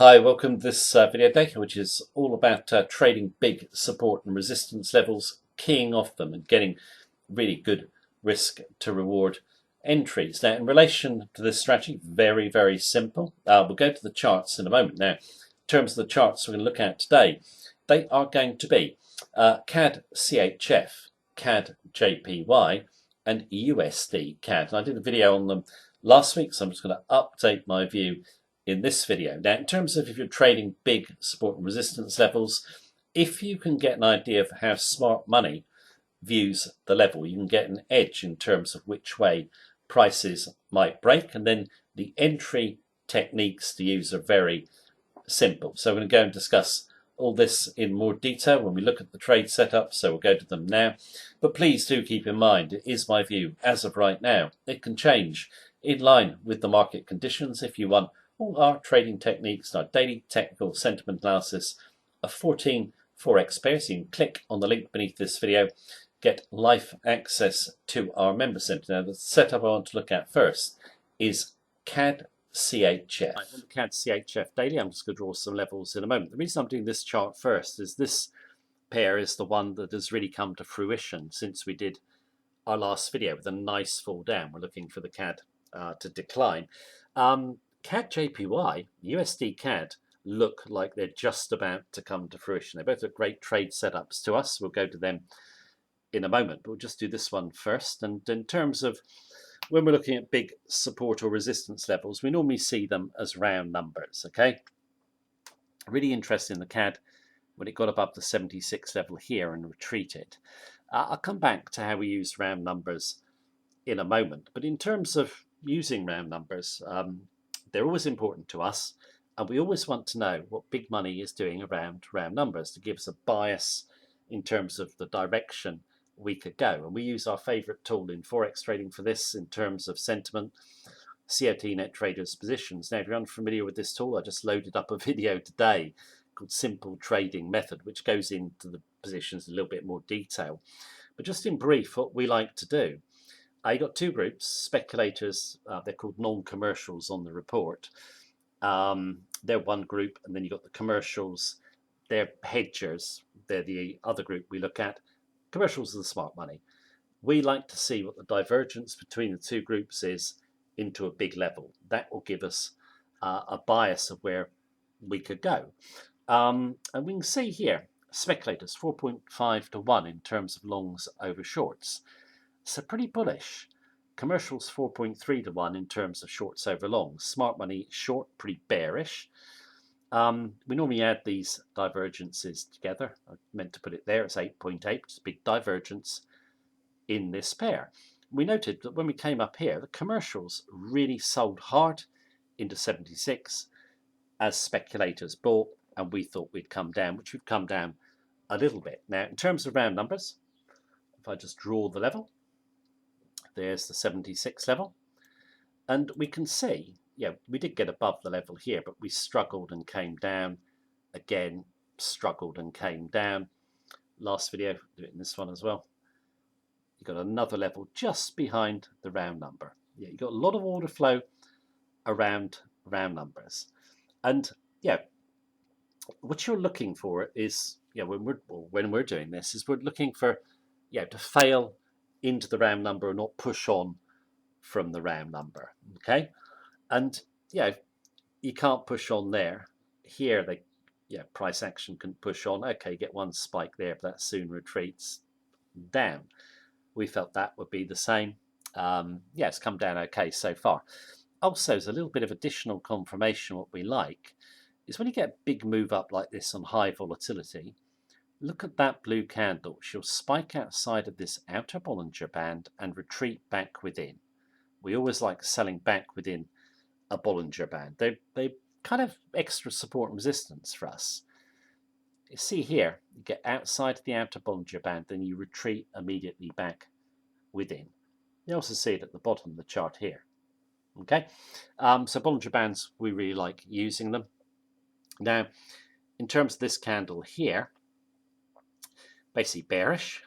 Hi, welcome to this video day, which is all about trading big support and resistance levels, keying off them and getting really good risk to reward entries. Now, in relation to this strategy, very simple. We'll go to the charts in a moment. Now, in terms of the charts we're going to look at today, they are going to be CAD CHF, CAD JPY, and USD CAD. And I did a video on them last week, so I'm just going to update my view in this video. Now, in terms of if you're trading big support and resistance levels, if you can get an idea of how smart money views the level, you can get an edge in terms of which way prices might break, and then the entry techniques to use are very simple. So we're going to go and discuss all this in more detail when we look at the trade setup, so we'll go to them now. But please do keep in mind, it is my view as of right now. It can change in line with the market conditions. If you want all our trading techniques and our daily technical sentiment analysis of 14 Forex pairs, you can click on the link beneath this video, get live access to our member center. Now, the setup I want to look at first is CAD CHF. Right, on the CAD CHF daily, I'm just going to draw some levels in a moment. The reason I'm doing this chart first is this pair is the one that has really come to fruition since we did our last video with a nice fall down. We're looking for the CAD to decline. CAD JPY, USD CAD look like they're just about to come to fruition. They both look great trade setups to us. We'll go to them in a moment, but we'll just do this one first. And in terms of when we're looking at big support or resistance levels, we normally see them as round numbers, okay? Really interesting in the CAD when it got above the 76 level here and retreated. I'll come back to how we use round numbers in a moment, but in terms of using round numbers, they're always important to us, and we always want to know what big money is doing around round numbers to give us a bias in terms of the direction we could go. And we use our favorite tool in Forex trading for this in terms of sentiment, COT Net Traders Positions. Now, if you're unfamiliar with this tool, I just loaded up a video today called Simple Trading Method, which goes into the positions in a little bit more detail. But just in brief, what we like to do, you've got two groups, speculators, they're called non-commercials on the report. They're one group, and then you've got the commercials, they're hedgers, they're the other group we look at. Commercials are the smart money. We like to see what the divergence between the two groups is into a big level. That will give us a bias of where we could go. And we can see here, speculators 4.5 to 1 in terms of longs over shorts. So pretty bullish. Commercials 4.3 to 1 in terms of shorts over longs. Smart money short, pretty bearish. We normally add these divergences together. I meant to put it there. It's 8.8, which is a big divergence in this pair. We noted that when we came up here, the commercials really sold hard into 76 as speculators bought, and we thought we'd come down, which we've come down a little bit. Now, in terms of round numbers, if I just draw the level, there's the 76 level, and we can see, yeah, we did get above the level here, but we struggled and came down again, struggled and came down. Last video, do it in this one as well. You got another level just behind the round number. Yeah, you got a lot of order flow around round numbers, and yeah, what you're looking for is, yeah, when we're doing this, is we're looking for, yeah, to fail into the round number and not push on from the round number, okay? And yeah, you can't push on there. Here, price action can push on. Okay, get one spike there, but that soon retreats down. We felt that would be the same. Yeah, it's come down okay so far. Also, as a little bit of additional confirmation, what we like is when you get a big move up like this on high volatility, look at that blue candle. She'll spike outside of this outer Bollinger Band and retreat back within. We always like selling back within a Bollinger Band. They kind of extra support and resistance for us. You see here, you get outside of the outer Bollinger Band, then you retreat immediately back within. You also see it at the bottom of the chart here. Okay, so Bollinger Bands, we really like using them. Now, in terms of this candle here, basically bearish.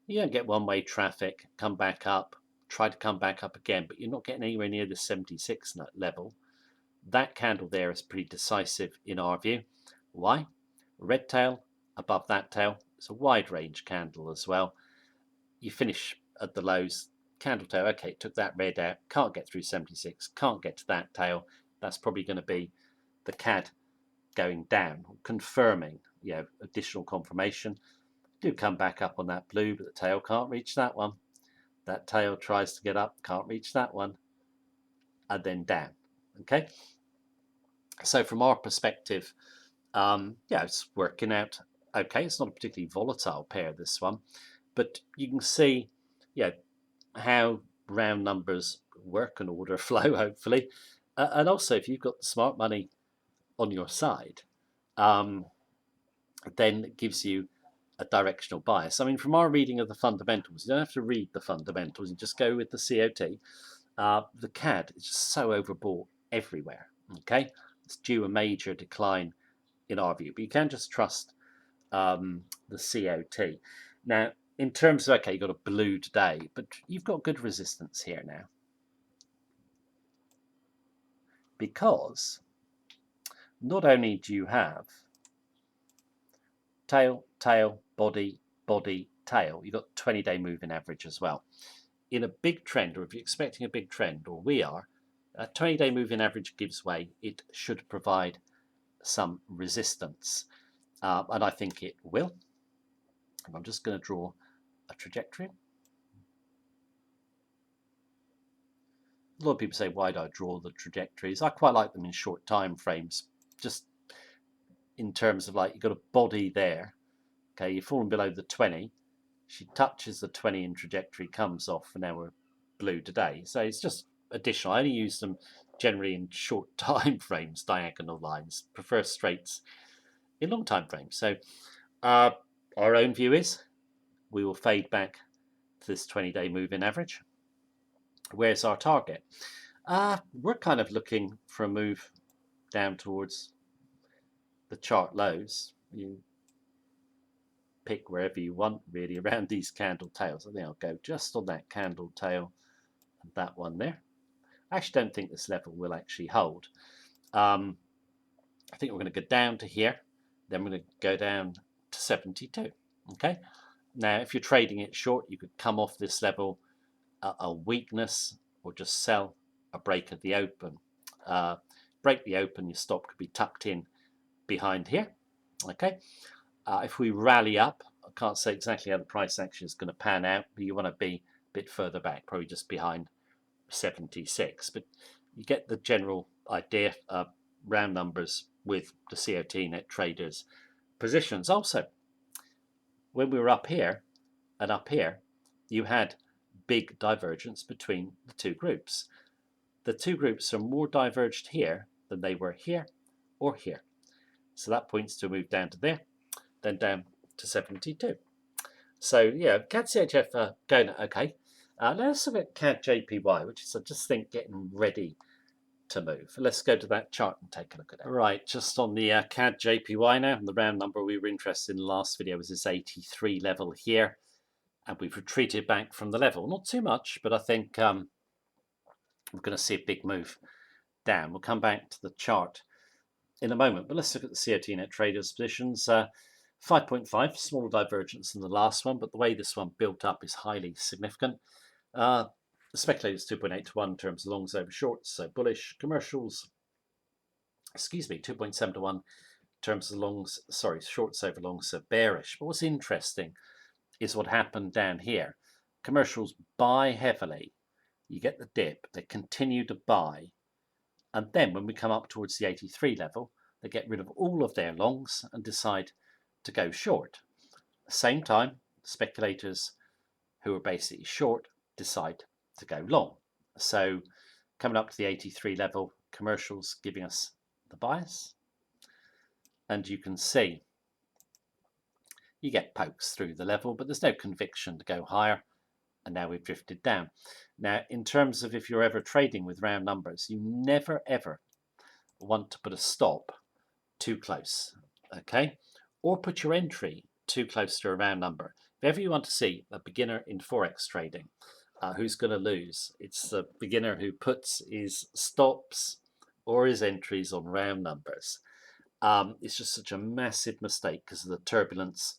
You don't get one-way traffic, come back up, try to come back up again, but you're not getting anywhere near the 76 level. That candle there is pretty decisive in our view. Why? Red tail above that tail. It's a wide range candle as well. You finish at the lows, candle tail, okay, took that red out, can't get through 76, can't get to that tail. That's probably going to be the CAD going down, confirming, additional confirmation. Do come back up on that blue, but the tail can't reach that one. That tail tries to get up, can't reach that one, and then down. Okay, so from our perspective, it's working out okay. It's not a particularly volatile pair, this one, but you can see, how round numbers work and order flow, hopefully. And also, if you've got the smart money on your side, then it gives you a directional bias. I mean, from our reading of the fundamentals, you don't have to read the fundamentals, you just go with the COT. The CAD is just so overbought everywhere. Okay, it's due a major decline in our view, but you can just trust the COT. Now, in terms of, okay, you've got a blue today, but you've got good resistance here now, because not only do you have tail, tail, body, body, tail, you've got 20-day moving average as well. In a big trend, or if you're expecting a big trend, or we are, a 20-day moving average gives way. It should provide some resistance, and I think it will. And I'm just going to draw a trajectory. A lot of people say, why do I draw the trajectories? I quite like them in short time frames, just in terms of, like, you've got a body there. Okay, you've fallen below the 20. She touches the 20 in trajectory, comes off, and now we're blue today. So it's just additional. I only use them generally in short time frames, diagonal lines. Prefer straights in long time frames. So our own view is we will fade back to this 20-day moving average. Where's our target? We're kind of looking for a move down towards the chart lows. You pick wherever you want, really, around these candle tails. I think I'll go just on that candle tail and that one there. I actually don't think this level will actually hold. I think we're going to go down to here, then we're going to go down to 72. Okay. Now, if you're trading it short, you could come off this level, a weakness, or just sell a break at the open. Break the open, your stop could be tucked in behind here. Okay. If we rally up, I can't say exactly how the price action is going to pan out, but you want to be a bit further back, probably just behind 76. But you get the general idea. Round numbers with the COT net traders positions. Also, when we were up here and up here, you had big divergence between the two groups. The two groups are more diverged here than they were here or here. So that points to a move down to there, then down to 72. So yeah, CAD CHF going okay. Let's look at CAD JPY, which is, I just think, getting ready to move. Let's go to that chart and take a look at it. Right, just on the CAD JPY now, and the round number we were interested in the last video was this 83 level here, and we've retreated back from the level. Not too much, but I think we're going to see a big move down. We'll come back to the chart in a moment, but let's look at the COT net traders positions. 5.5, smaller divergence than the last one, but the way this one built up is highly significant. The speculators 2.8 to 1 in terms of longs over shorts, so bullish. Commercials, 2.7 to 1 in terms of longs, shorts over longs, so bearish. But what's interesting is what happened down here. Commercials buy heavily. You get the dip, they continue to buy, and then when we come up towards the 83 level, they get rid of all of their longs and decide to go short. At the same time, speculators who are basically short decide to go long. So coming up to the 83 level, commercials giving us the bias, and you can see you get pokes through the level, but there's no conviction to go higher, and now we've drifted down. Now, in terms of if you're ever trading with round numbers, you never ever want to put a stop too close, okay? Or put your entry too close to a round number. If ever you want to see a beginner in Forex trading who's going to lose, it's the beginner who puts his stops or his entries on round numbers. It's just such a massive mistake because of the turbulence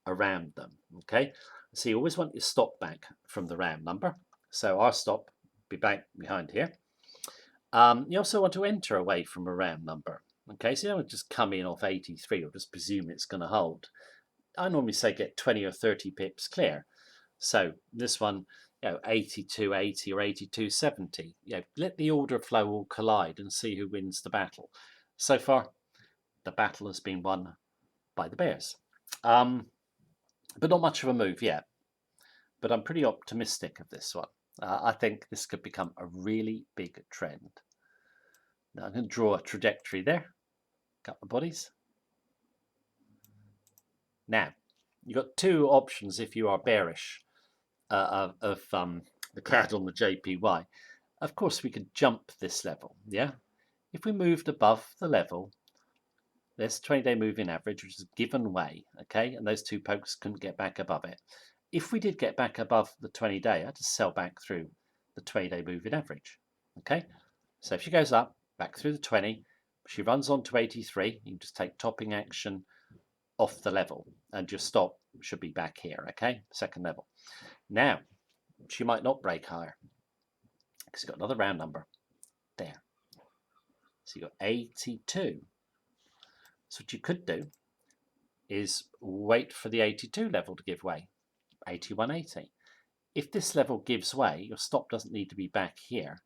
around them. Okay, so you always want your stop back from the round number. So our stop be back behind here. You also want to enter away from a round number. Okay, so you don't just come in off 83 or just presume it's going to hold. I normally say get 20 or 30 pips clear. So this one, 82.80 or 82.70. Let the order flow all collide and see who wins the battle. So far, the battle has been won by the bears. But not much of a move yet. But I'm pretty optimistic of this one. I think this could become a really big trend. Now I'm going to draw a trajectory there. Couple of bodies. Now, you've got two options if you are bearish of the CAD on the JPY. Of course, we could jump this level, yeah? If we moved above the level, there's 20-day moving average, which is given way, okay? And those two pokes couldn't get back above it. If we did get back above the 20-day, I had to sell back through the 20-day moving average, okay? So if she goes up, back through the 20, she runs on to 83, you can just take topping action off the level, and your stop should be back here, okay? Second level. Now, she might not break higher because you've got another round number there. So you've got 82. So what you could do is wait for the 82 level to give way, 81.80. If this level gives way, your stop doesn't need to be back here.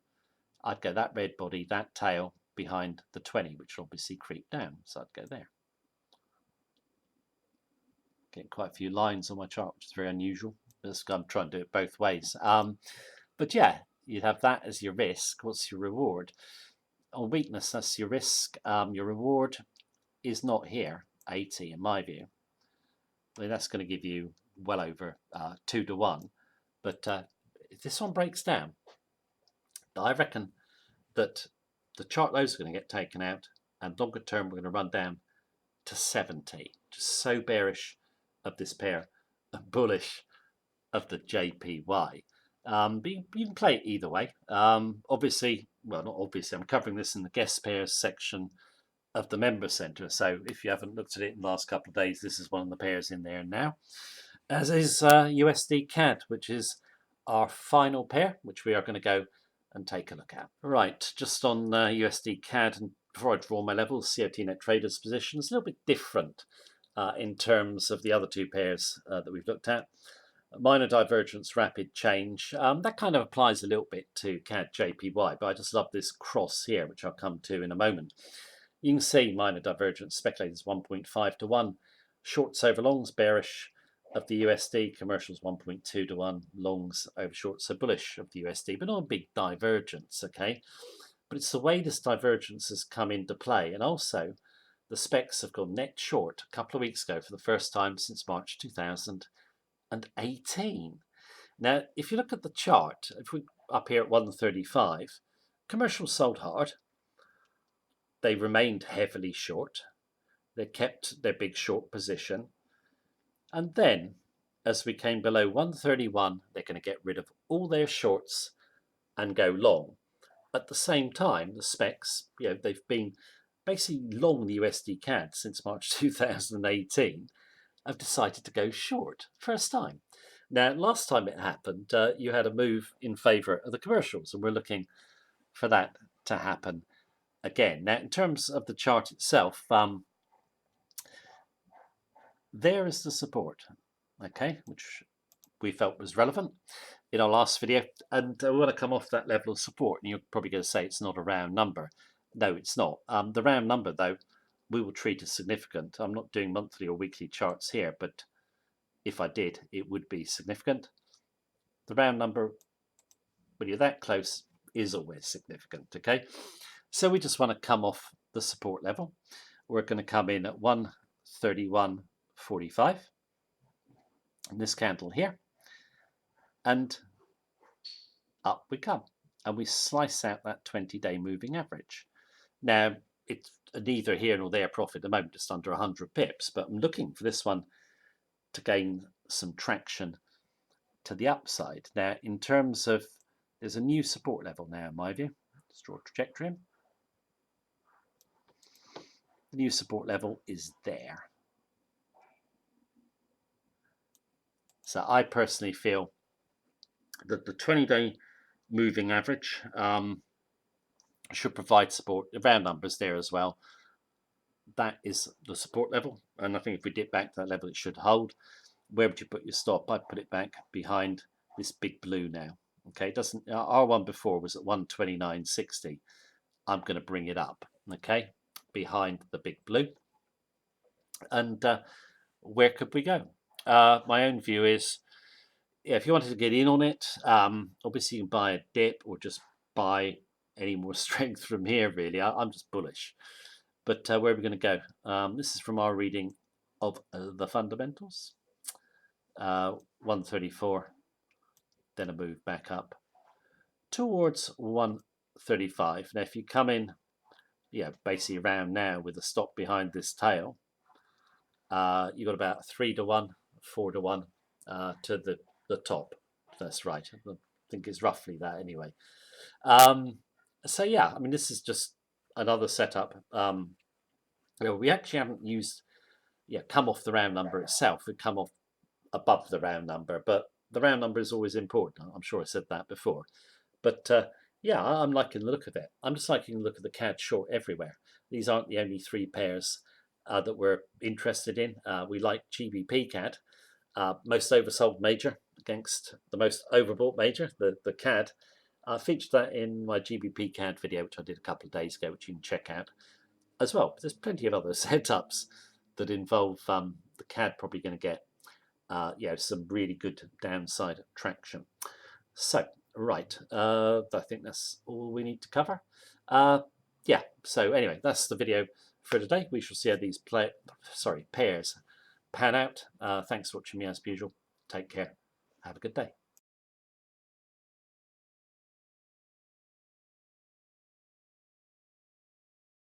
I'd go that red body, that tail behind the 20, which will obviously creep down. So I'd go there. Getting quite a few lines on my chart, which is very unusual. I'm trying to do it both ways. But yeah, you'd have that as your risk. What's your reward? On weakness, that's your risk. Your reward is not here, 80 in my view. I mean, that's going to give you well over 2 to 1. But if this one breaks down, I reckon that the chart lows are going to get taken out, and longer term we're going to run down to 70. Just so bearish of this pair and bullish of the JPY. But you can play it either way. Obviously, well, not obviously, I'm covering this in the guest pairs section of the member center. So if you haven't looked at it in the last couple of days, this is one of the pairs in there now. As is USD CAD, which is our final pair, which we are going to go and take a look at. Right, just on USD CAD, and before I draw my levels, COT net traders position is a little bit different in terms of the other two pairs that we've looked at. Minor divergence, rapid change. That kind of applies a little bit to CAD JPY, but I just love this cross here, which I'll come to in a moment. You can see minor divergence, speculators 1.5 to 1, shorts over longs, bearish of the USD, commercials 1.2 to 1, longs over shorts, so bullish of the USD, but not a big divergence, okay? But it's the way this divergence has come into play, and also the specs have gone net short a couple of weeks ago for the first time since March 2018. Now, if you look at the chart, if we up here at 135, commercials sold hard. They remained heavily short. They kept their big short position. And then, as we came below 131, they're going to get rid of all their shorts and go long. At the same time, the specs, they've been basically long the USD CAD since March 2018, have decided to go short. First time. Now, last time it happened, you had a move in favour of the commercials, and we're looking for that to happen again. Now, in terms of the chart itself, there is the support, okay, which we felt was relevant in our last video, and we want to come off that level of support, and you're probably going to say it's not a round number. No, it's not. The round number, though, we will treat as significant. I'm not doing monthly or weekly charts here, but if I did, it would be significant. The round number, when you're that close, is always significant, okay? So we just want to come off the support level. We're going to come in at 131.45 in this candle here, and up we come, and we slice out that 20-day moving average. Now, it's neither here nor there profit at the moment, just under 100 pips, but I'm looking for this one to gain some traction to the upside. Now, in terms of, there's a new support level now in my view. Let's draw a trajectory in. the new support level is there. So I personally feel that the 20-day moving average should provide support. The round numbers there as well. That is the support level, and I think if we dip back to that level, it should hold. Where would you put your stop? I'd put it back behind this big blue now. Okay, it doesn't. Our one before was at 129.60. I'm going to bring it up. Okay, behind the big blue. And where could we go? My own view is, yeah, if you wanted to get in on it, obviously you can buy a dip or just buy any more strength from here. Really, I'm just bullish. But where are we going to go? This is from our reading of the fundamentals. 134, then a move back up towards 135. Now, if you come in, yeah, basically around now with a stop behind this tail, you've got about 3 to 1, 4 to 1 to the top. That's right. I think it's roughly that anyway. So yeah, I mean, this is just another setup. We actually haven't used, come off the round number itself. We come off above the round number, but the round number is always important. I'm sure I said that before. But yeah, I'm liking the look of it. I'm just liking the look of the CAD short everywhere. These aren't the only 3 pairs that we're interested in. We like GBP CAD, most oversold major against the most overbought major, the CAD. I featured that in my GBP CAD video, which I did a couple of days ago, which you can check out as well. But there's plenty of other setups that involve the CAD probably going to get some really good downside traction. So, right, I think that's all we need to cover. Yeah, so anyway, that's the video for today. We shall see how these pairs pan out. Thanks for watching me as usual. Take care. Have a good day.